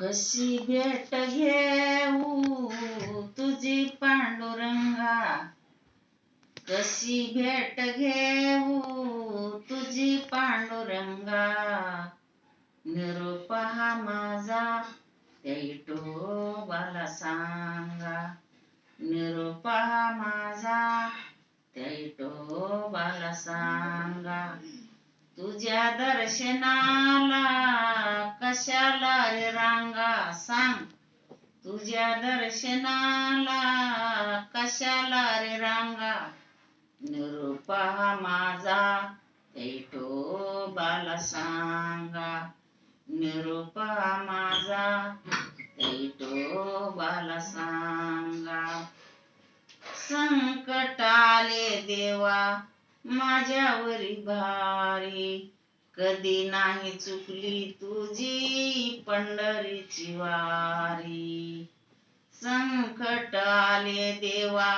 कशी भेट घेऊ तुझी पांडुरंगा, कशी भेट घेऊ तुझी पांडुरंगा. निरोप हा माझा त्या विठोबाला सांगा, निरोप हा माझा त्या विठोबाला सांगा. तुझ्या दर्शनाला कशाला रे रांगा, सांग. तुझ्या दर्शनाला कशाला रे रांगा. निरोप हा माझा त्या विठोबाला सांगा, निरोप हा माझा त्या विठोबाला सांगा. संकट आले देवा माझ्यावरी भारी, कधी नाही चुकली तुझी पंढरीची वारी. संकट आले देवा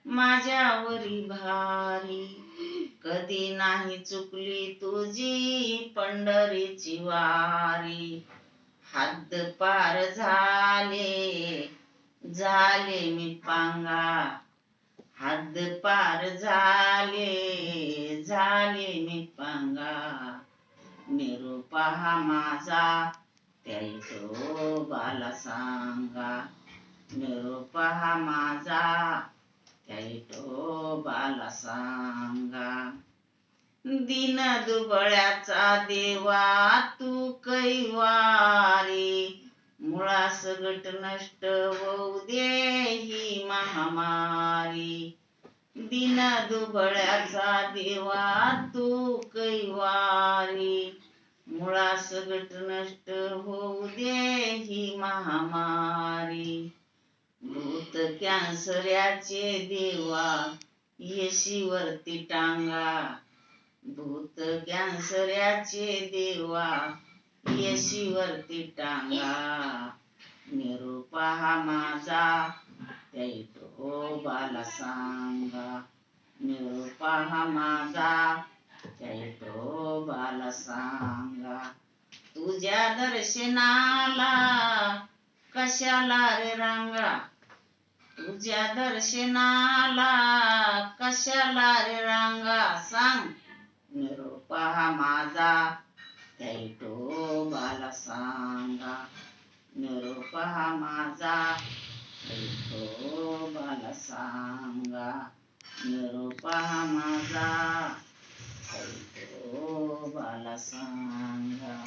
माझ्यावरी भारी, कधी नाही चुकली तुझी पंढरीची वारी. हद्द पार झाले झाले मी पांगा, हद्द पार झाले झाले मी पांगा. निरोप हा माझा त्या विठोबाला सांगा, निरोप हा माझा त्या विठोबाला सांगा. दीन दुबळ्याचा देवा तू कैवारी, मुळा सगट नष्ट होऊ दे ही महामारी. दीन दुबळ्याचा देवा तू कैवारी, मुळा सगट नष्ट होऊ दे ही महामारी. भूत कॅन्सराचे देवा येशीवरती टांगा, भूत कॅन्सराचे देवा येशीवरती टांगा. निरोप हा माझा त्या विठोबाला सांगा, निरोप हा माझा त्या विठोबाला सांगा. तुझ्या दर्शनाला कशाला रे रांगा, तुझ्या दर्शनाला कशाला रे रांगा, सांग. निरोप हा माझा त्या विठोबाला सांगा, निरोप हा माझा त्या विठोबाला सांगा, निरोप हा माझा त्या विठोबाला सांगा.